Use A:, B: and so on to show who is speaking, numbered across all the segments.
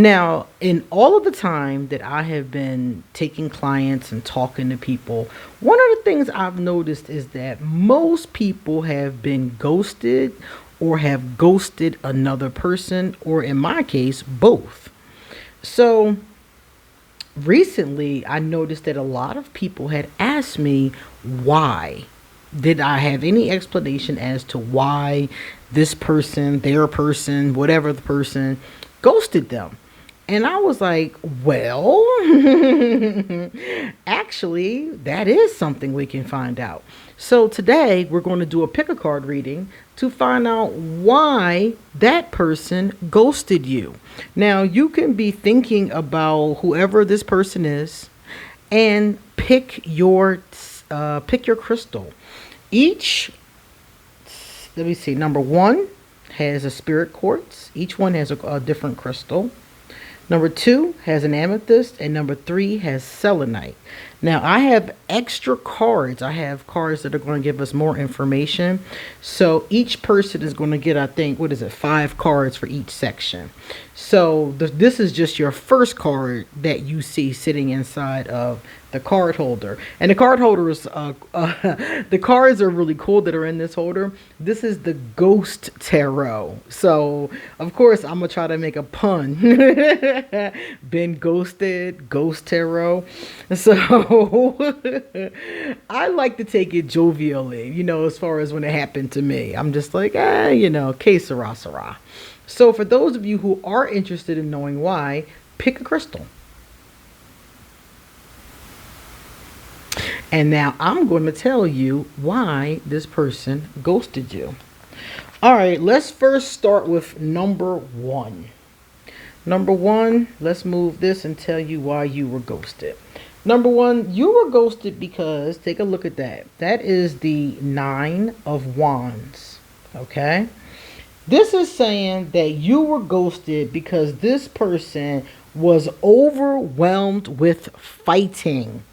A: Now, in all of the time that I have been taking clients and talking to people, one of the things I've noticed is that most people have been ghosted or have ghosted another person, or in my case, both. So recently, I noticed that a lot of people had asked me why. Did I have any explanation as to why this person, their person, whatever the person, ghosted them? And I was like, well, actually, that is something we can find out. So today we're going to do a pick a card reading to find out why that person ghosted you. Now, you can be thinking about whoever this person is and pick your crystal. Each, let me see, number one has a spirit quartz. Each one has a different crystal. Number two has an amethyst, and number three has selenite. Now, I have extra cards. I have cards that are going to give us more information. So each person is going to get, I think, 5 cards for each section. So this is just your first card that you see sitting inside of the card holder. And the card holder is, the cards are really cool that are in this holder. This is the Ghost Tarot. So, of course, I'm going to try to make a pun. Been ghosted, Ghost Tarot. So, I like to take it jovially, as far as when it happened to me. I'm just like, que sera, sera. So, for those of you who are interested in knowing why, pick a crystal. And now I'm going to tell you why this person ghosted you. All right, let's first start with number one. Number one, let's move this and tell you why you were ghosted. Number one, you were ghosted because, take a look at that. That is the 9 of Wands, okay? This is saying that you were ghosted because this person was overwhelmed with fighting.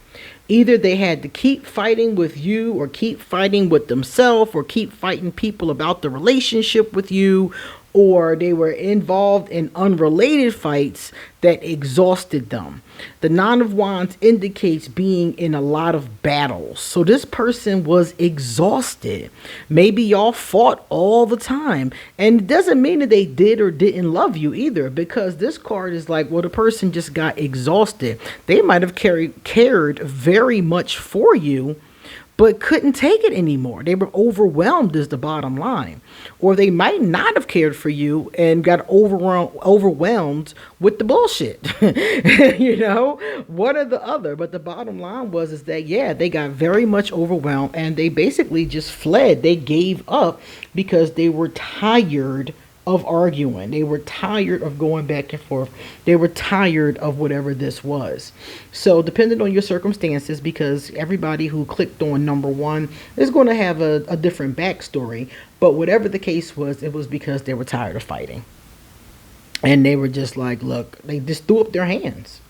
A: Either they had to keep fighting with you or keep fighting with themselves or keep fighting people about the relationship with you, or they were involved in unrelated fights that exhausted them. The 9 of Wands indicates being in a lot of battles. So this person was exhausted. Maybe y'all fought all the time. And it doesn't mean that they did or didn't love you either, because this card is like, well, the person just got exhausted. They might have cared very much for you, but couldn't take it anymore. They were overwhelmed is the bottom line. Or they might not have cared for you and got overwhelmed with the bullshit. One or the other. But the bottom line is that, yeah, they got very much overwhelmed and they basically just fled. They gave up because they were tired of arguing. They were tired of going back and forth. They were tired of whatever this was. So depending on your circumstances, because everybody who clicked on number one is going to have a different backstory, but whatever the case was, it was because they were tired of fighting. And they were just like, look, they just threw up their hands.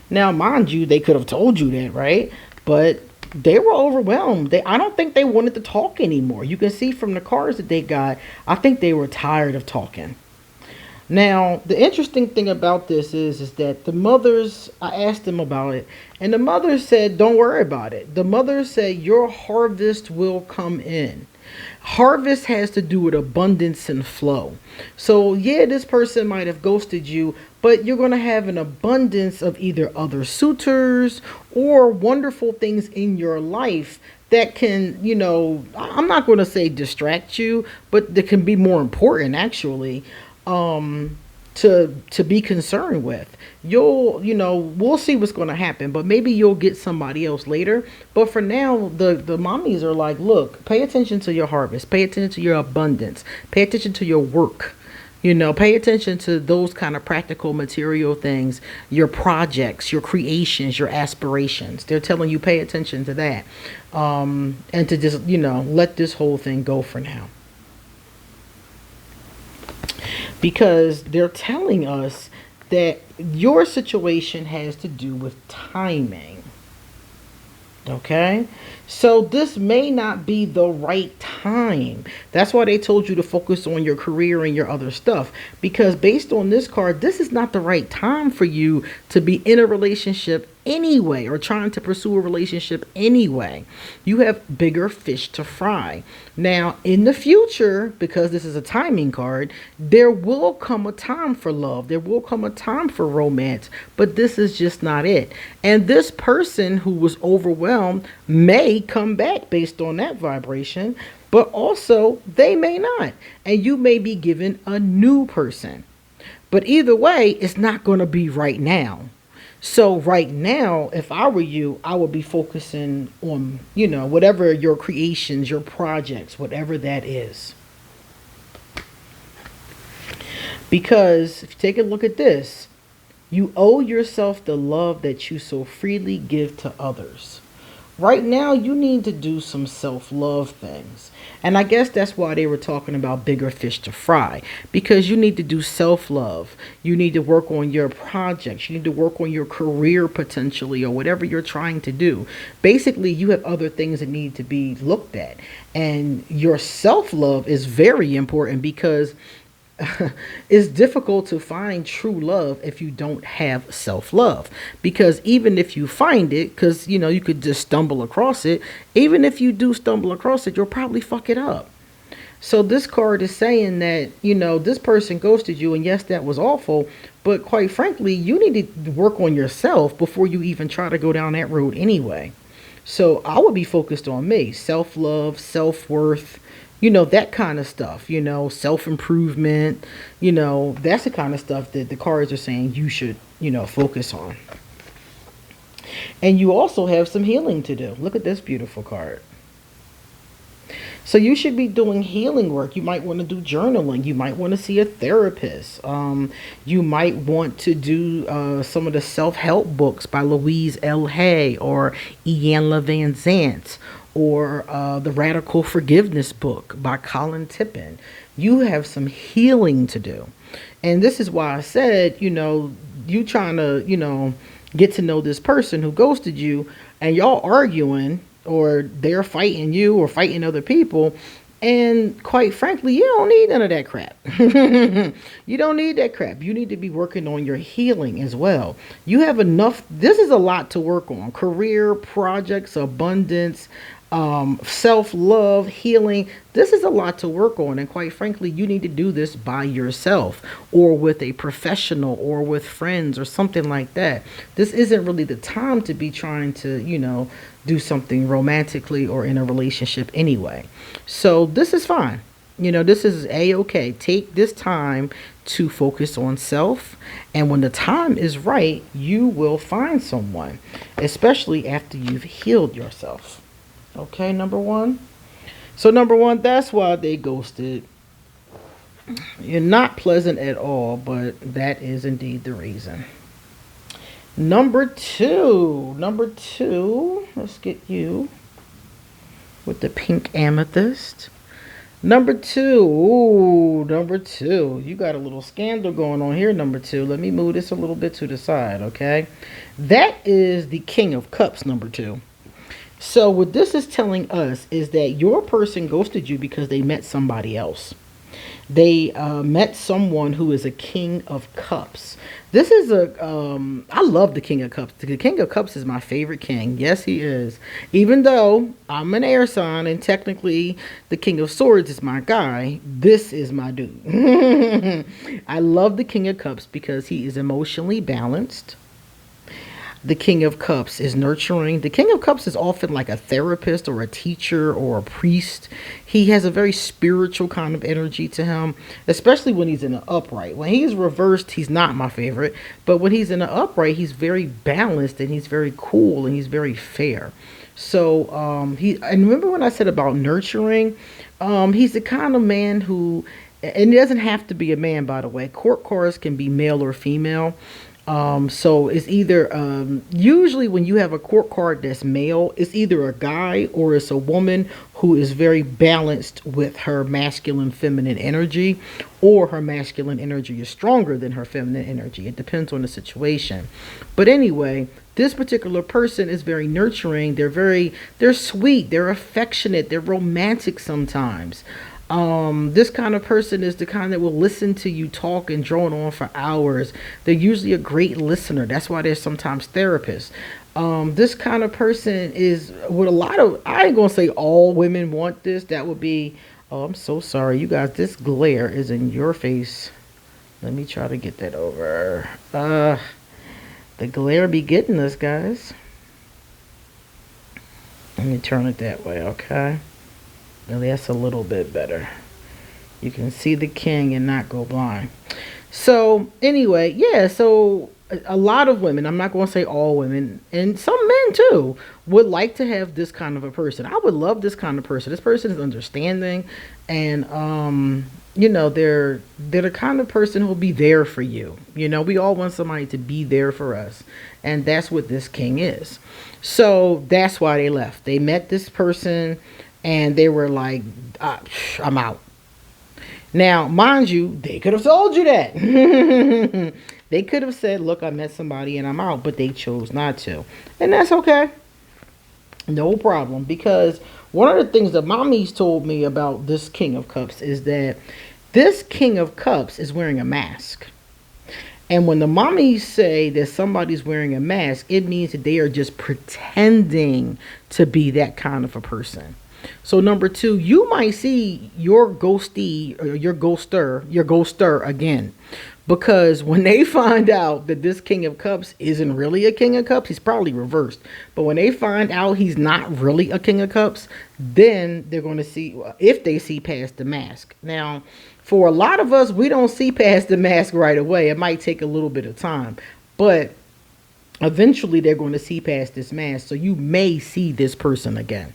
A: Now, mind you, they could have told you that, right? But they were overwhelmed. I don't think they wanted to talk anymore. You can see from the cards that they got, I think they were tired of talking. Now, the interesting thing about this is that the mothers, I asked them about it, and the mother said, don't worry about it. The mother said, your harvest will come in. Harvest has to do with abundance and flow. So yeah, this person might have ghosted you, but you're going to have an abundance of either other suitors or wonderful things in your life that can, I'm not going to say distract you, but that can be more important actually, to be concerned with. We'll see what's going to happen, but maybe you'll get somebody else later. But for now, the mommies are like, look, pay attention to your harvest, pay attention to your abundance, pay attention to your work, pay attention to those kind of practical material things, your projects, your creations, your aspirations. They're telling you pay attention to that, and to just, let this whole thing go for now. Because they're telling us that your situation has to do with timing. Okay, so this may not be the right time. That's why they told you to focus on your career and your other stuff. Because based on this card, this is not the right time for you to be in a relationship anyway, or trying to pursue a relationship anyway. You have bigger fish to fry. Now, in the future, because this is a timing card, there will come a time for love. There will come a time for romance, but this is just not it. And this person who was overwhelmed may come back based on that vibration, but also they may not. And you may be given a new person. But either way, it's not going to be right now. So right now, if I were you, I would be focusing on, whatever your creations, your projects, whatever that is. Because if you take a look at this, you owe yourself the love that you so freely give to others. Right now, you need to do some self-love things. And I guess that's why they were talking about bigger fish to fry. Because you need to do self-love. You need to work on your projects. You need to work on your career potentially, or whatever you're trying to do. Basically, you have other things that need to be looked at. And your self-love is very important, because it's difficult to find true love if you don't have self-love. Because even if you find it, because you could just stumble across it, even if you do stumble across it, you'll probably fuck it up. So this card is saying that this person ghosted you, and yes, that was awful, but quite frankly, you need to work on yourself before you even try to go down that road anyway. So I would be focused on me, self-love, self-worth, that kind of stuff, self-improvement, that's the kind of stuff that the cards are saying you should, focus on. And you also have some healing to do. Look at this beautiful card. So you should be doing healing work. You might want to do journaling. You might want to see a therapist. You might want to do some of the self-help books by Louise L. Hay or Iyanla Van Zant, or the Radical Forgiveness book by Colin Tippin. You have some healing to do. And this is why I said, you trying to, get to know this person who ghosted you, and y'all arguing, or they're fighting you or fighting other people. And quite frankly, you don't need none of that crap. You don't need that crap. You need to be working on your healing as well. You have enough. This is a lot to work on. Career, projects, abundance, self-love, healing. This is a lot to work on. And quite frankly, you need to do this by yourself, or with a professional, or with friends, or something like that. This isn't really the time to be trying to, do something romantically or in a relationship anyway. So this is fine. This is a-okay. Take this time to focus on self. And when the time is right, you will find someone, especially after you've healed yourself. Okay, number one. So number one, that's why they ghosted. You're not pleasant at all, but that is indeed the reason. Number two, let's get you with the pink amethyst. Number two, you got a little scandal going on here, number two. Let me move this a little bit to the side, okay? That is the King of Cups, number two. So what this is telling us is that your person ghosted you because they met somebody else. They met someone who is a King of Cups. This is I love the King of Cups. The King of Cups is my favorite king. Yes, he is. Even though I'm an air sign and technically the King of Swords is my guy, this is my dude. I love the King of Cups because he is emotionally balanced. The King of Cups is nurturing. The King of Cups is often like a therapist or a teacher or a priest. He has a very spiritual kind of energy to him, especially when he's in an upright. When he's reversed, he's not my favorite. But when he's in an upright, he's very balanced and he's very cool and he's very fair. So and remember when I said about nurturing? He's the kind of man who, and it doesn't have to be a man, by the way. Court cards can be male or female. So it's either usually when you have a court card that's male, it's either a guy or it's a woman who is very balanced with her masculine feminine energy, or her masculine energy is stronger than her feminine energy. It depends on the situation. But anyway, this particular person is very nurturing. They're sweet, they're affectionate, they're romantic sometimes. This kind of person is the kind that will listen to you talk and drone on for hours. They're usually a great listener. That's why they're sometimes therapists. This kind of person is with a lot of, I ain't gonna say all women want this. That would be, oh, I'm so sorry, you guys. This glare is in your face. Let me try to get that over. The glare be getting us, guys. Let me turn it that way, okay? Well, that's a little bit better. You can see the king and not go blind. So anyway, yeah, so a lot of women, I'm not going to say all women, and some men too, would like to have this kind of a person. I would love this kind of person. This person is understanding, and you know, they're the kind of person who'll be there for you. You know, we all want somebody to be there for us, and that's what this king is. So that's why they left. They met this person and they were like, I'm out. Now, mind you, they could have told you that. They could have said, look, I met somebody and I'm out, but they chose not to. And that's okay. No problem. Because one of the things that mommies told me about this King of Cups is that this King of Cups is wearing a mask. And when the mommies say that somebody's wearing a mask, it means that they are just pretending to be that kind of a person. So number two, you might see your ghostie or your ghoster again, because when they find out that this King of Cups isn't really a King of Cups, he's probably reversed. But when they find out he's not really a King of Cups, then they're going to see, if they see past the mask. Now, for a lot of us, we don't see past the mask right away. It might take a little bit of time, but eventually they're going to see past this mask. So you may see this person again.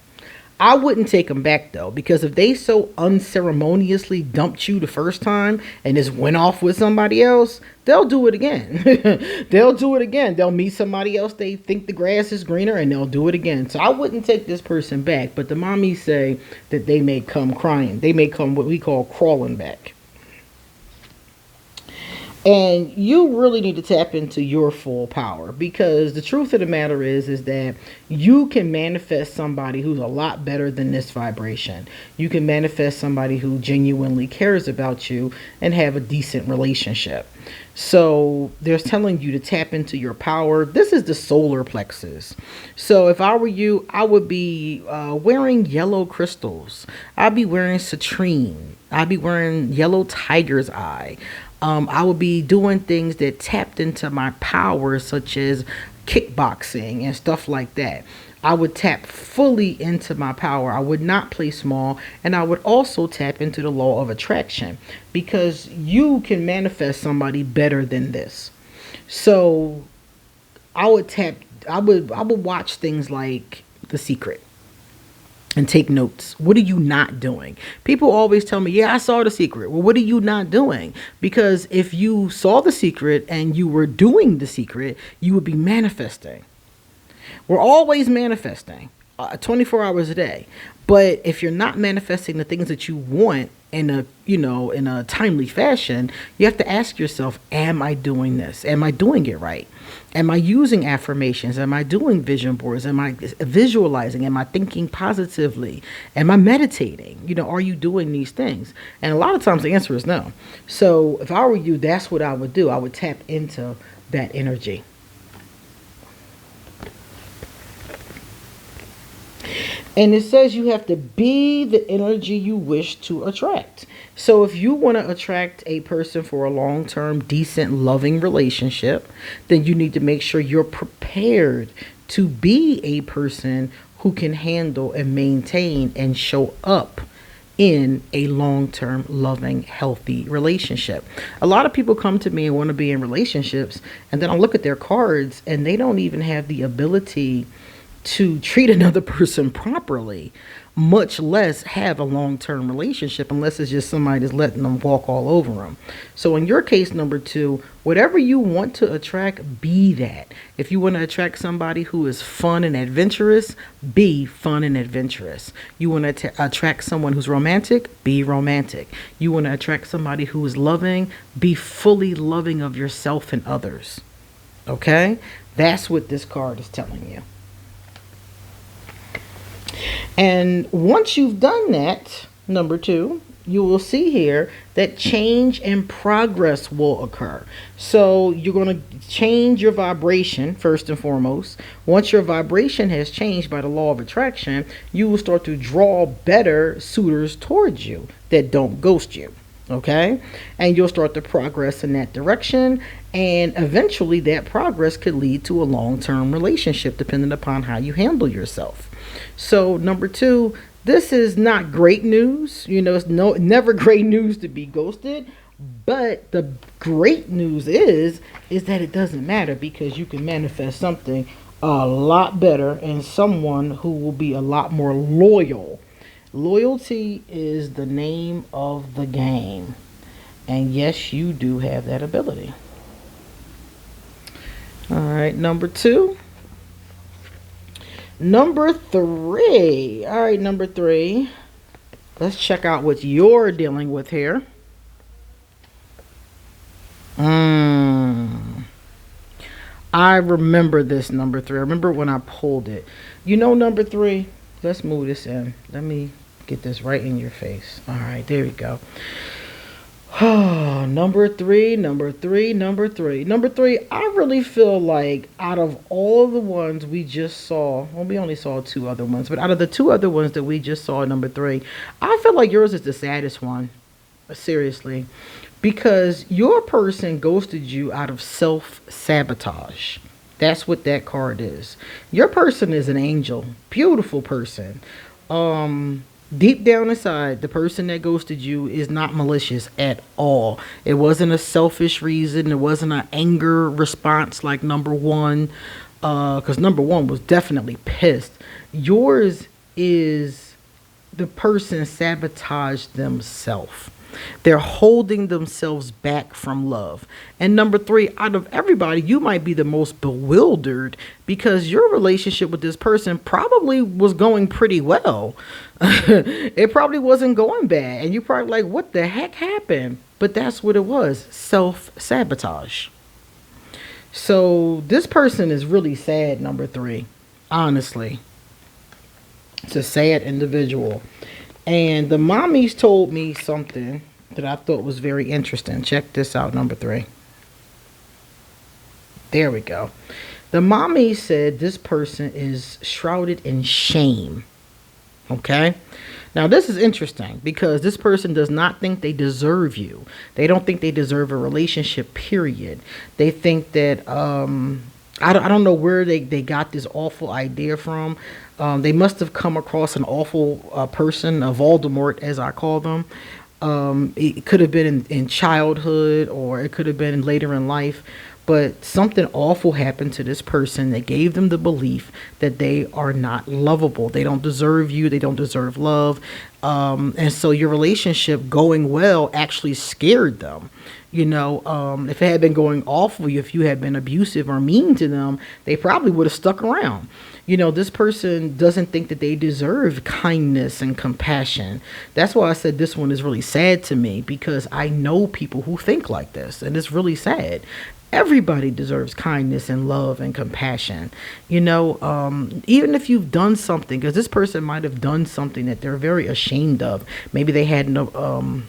A: I wouldn't take them back though, because if they so unceremoniously dumped you the first time and just went off with somebody else, they'll do it again. They'll do it again. They'll meet somebody else. They think the grass is greener and they'll do it again. So I wouldn't take this person back, but the mommies say that they may come crying. They may come what we call crawling back. And you really need to tap into your full power, because the truth of the matter is that you can manifest somebody who's a lot better than this vibration. You can manifest somebody who genuinely cares about you and have a decent relationship. So they're telling you to tap into your power. This is the solar plexus. So if I were you, I would be wearing yellow crystals. I'd be wearing citrine. I'd be wearing yellow tiger's eye. I would be doing things that tapped into my power, such as kickboxing and stuff like that. I would tap fully into my power. I would not play small. And I would also tap into the law of attraction, because you can manifest somebody better than this. So I would watch things like The Secret and take notes. What are you not doing? People always tell me, yeah, I saw The Secret. Well, what are you not doing? Because if you saw The Secret and you were doing The Secret, you would be manifesting. We're always manifesting 24 hours a day. But if you're not manifesting the things that you want in a timely fashion, you have to ask yourself, am I doing this? Am I doing it right? Am I using affirmations? Am I doing vision boards? Am I visualizing? Am I thinking positively? Am I meditating? Are you doing these things? And a lot of times the answer is no. So if I were you, that's what I would do. I would tap into that energy. And it says you have to be the energy you wish to attract. So if you want to attract a person for a long-term, decent, loving relationship, then you need to make sure you're prepared to be a person who can handle and maintain and show up in a long-term, loving, healthy relationship. A lot of people come to me and want to be in relationships, and then I look at their cards and they don't even have the ability to treat another person properly, much less have a long-term relationship, unless it's just somebody that's letting them walk all over them. So in your case, number 2, whatever you want to attract, be that. If you want to attract somebody who is fun and adventurous, be fun and adventurous. You want to attract someone who's romantic, be romantic. You want to attract somebody who is loving, be fully loving of yourself and others. Okay? That's what this card is telling you. And once you've done that, number 2, you will see here that change and progress will occur. So you're going to change your vibration first and foremost. Once your vibration has changed by the law of attraction, you will start to draw better suitors towards you that don't ghost you. Okay? And you'll start to progress in that direction. And eventually that progress could lead to a long-term relationship, depending upon how you handle yourself. So number 2, this is not great news. You know, it's never great news to be ghosted. But the great news is that it doesn't matter, because you can manifest something a lot better and someone who will be a lot more loyal. Loyalty is the name of the game. And yes, you do have that ability. All right, number 2. Number 3. All right, number 3. Let's check out what you're dealing with here. I remember this, number 3. I remember when I pulled it. You know, number 3, let's move this in. Let me get this right in your face. All right, there we go. Number 3, number 3, number 3. Number 3, I really feel like out of all the ones we just saw, well, we only saw 2 other ones, but out of the 2 other ones that we just saw, number 3, I feel like yours is the saddest one. Seriously. Because your person ghosted you out of self-sabotage. That's what that card is. Your person is an angel. Beautiful person. Deep down inside, the person that ghosted you is not malicious at all. It wasn't a selfish reason. It wasn't an anger response like number 1. Because number 1 was definitely pissed. Yours is the person sabotaged themselves. They're holding themselves back from love. And number 3, out of everybody, you might be the most bewildered, because your relationship with this person probably was going pretty well. It probably wasn't going bad. And you're probably like, what the heck happened? But that's what it was. Self-sabotage. So this person is really sad, number 3. Honestly. It's a sad individual. And the mommies told me something that I thought was very interesting. Check this out, number 3. There we go. The mommy said this person is shrouded in shame. Okay? Now, this is interesting, because this person does not think they deserve you. They don't think they deserve a relationship, period. They think that, I don't know where they got this awful idea from. They must have come across an awful person, a Voldemort, as I call them. It could have been in childhood, or it could have been later in life. But something awful happened to this person that gave them the belief that they are not lovable. They don't deserve you. They don't deserve love. And so your relationship going well actually scared them. You know, if it had been going awful, if you had been abusive or mean to them, they probably would have stuck around. You know, this person doesn't think that they deserve kindness and compassion. That's why I said this one is really sad to me, because I know people who think like this, and it's really sad. Everybody deserves kindness and love and compassion. You know, even if you've done something, because this person might have done something that they're very ashamed of. Maybe they had no,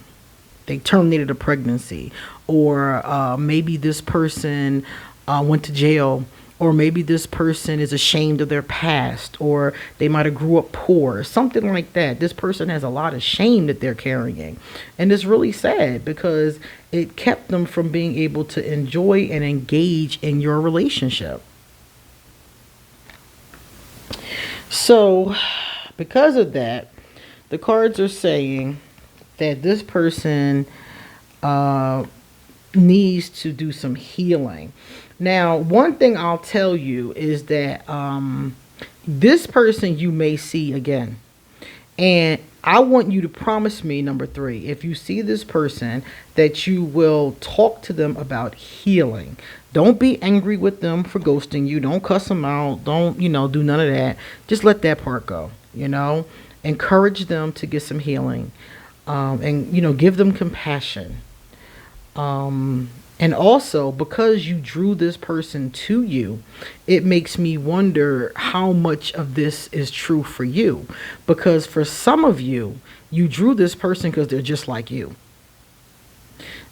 A: they terminated a pregnancy, or maybe this person went to jail, or maybe this person is ashamed of their past, or they might have grew up poor, something like that. This person has a lot of shame that they're carrying. And it's really sad, because it kept them from being able to enjoy and engage in your relationship. So, because of that, the cards are saying that this person needs to do some healing. Now, one thing I'll tell you is that this person you may see again. And I want you to promise me, number 3, if you see this person, that you will talk to them about healing. Don't be angry with them for ghosting you. Don't cuss them out. Don't, do none of that. Just let that part go, Encourage them to get some healing. And, give them compassion. And also, because you drew this person to you, it makes me wonder how much of this is true for you. Because for some of you, you drew this person because they're just like you.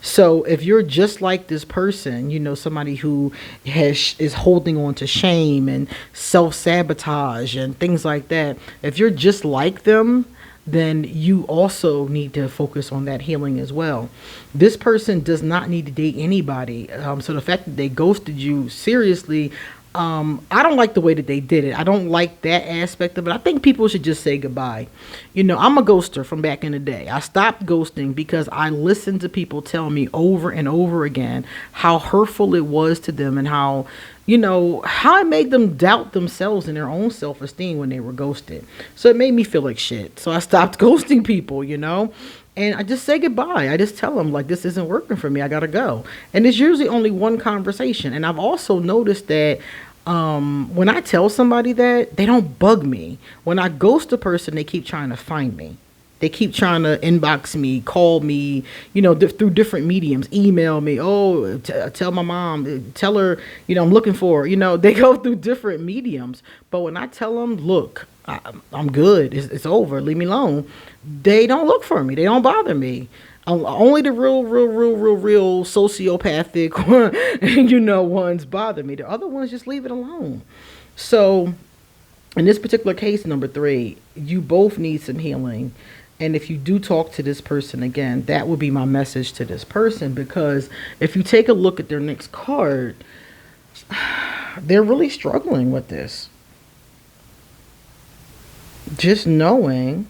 A: So if you're just like this person, somebody who is holding on to shame and self-sabotage and things like that, if you're just like them, then you also need to focus on that healing as well. This person does not need to date anybody. So the fact that they ghosted you, seriously, I don't like the way that they did it. I don't like that aspect of it. I think people should just say goodbye. I'm a ghoster from back in the day. I stopped ghosting because I listened to people tell me over and over again how hurtful it was to them and how it made them doubt themselves and their own self-esteem when they were ghosted. So it made me feel like shit. So I stopped ghosting people, and I just say goodbye. I just tell them, like, this isn't working for me. I got to go. And it's usually only one conversation. And I've also noticed that when I tell somebody that, they don't bug me. When I ghost a person, they keep trying to find me. They keep trying to inbox me, call me, through different mediums, email me. Oh, tell my mom, tell her, I'm looking for her. They go through different mediums. But when I tell them, look, I'm good. It's over. Leave me alone. They don't look for me. They don't bother me. Only the real sociopathic, ones bother me. The other ones just leave it alone. So in this particular case, number 3, you both need some healing. And if you do talk to this person again, that would be my message to this person. Because if you take a look at their next card, they're really struggling with this. Just knowing,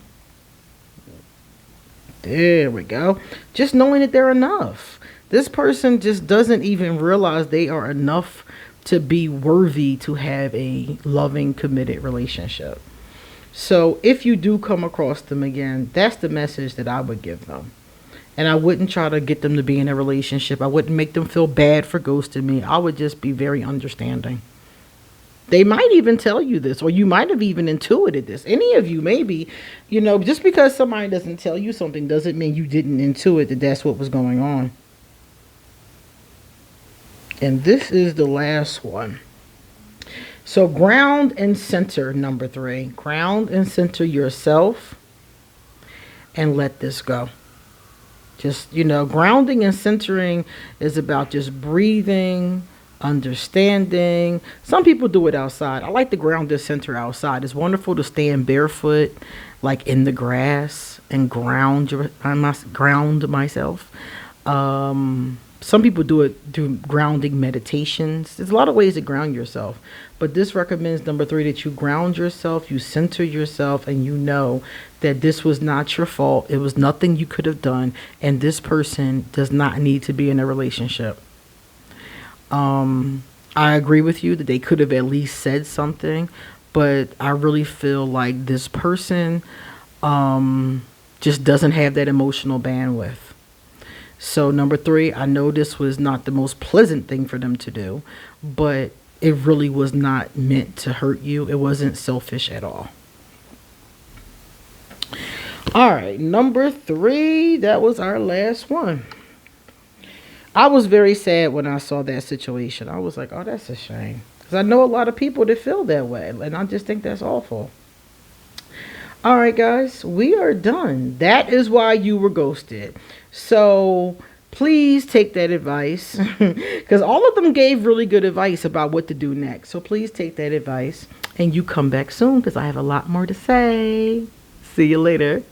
A: there we go. Just knowing that they're enough. This person just doesn't even realize they are enough to be worthy to have a loving, committed relationship. So if you do come across them again, that's the message that I would give them. And I wouldn't try to get them to be in a relationship. I wouldn't make them feel bad for ghosting me. I would just be very understanding. They might even tell you this, or you might have even intuited this. Any of you, maybe, just because somebody doesn't tell you something doesn't mean you didn't intuit that that's what was going on. And this is the last one. So ground and center, number 3. Ground and center yourself and let this go. Just, grounding and centering is about just breathing, understanding. Some people do it outside. I like to ground and center outside. It's wonderful to stand barefoot, like in the grass, and ground myself. Some people do it through grounding meditations. There's a lot of ways to ground yourself. But this recommends, number 3, that you ground yourself, you center yourself, and you know that this was not your fault. It was nothing you could have done. And this person does not need to be in a relationship. I agree with you that they could have at least said something. But I really feel like this person just doesn't have that emotional bandwidth. So number 3, I know this was not the most pleasant thing for them to do, but it really was not meant to hurt you. It wasn't selfish at all. All right, number 3, that was our last one. I was very sad when I saw that situation. I was like, oh, that's a shame. Because I know a lot of people that feel that way, and I just think that's awful. All right, guys, we are done. That is why you were ghosted. So please take that advice, because all of them gave really good advice about what to do next. So please take that advice and you come back soon, because I have a lot more to say. See you later.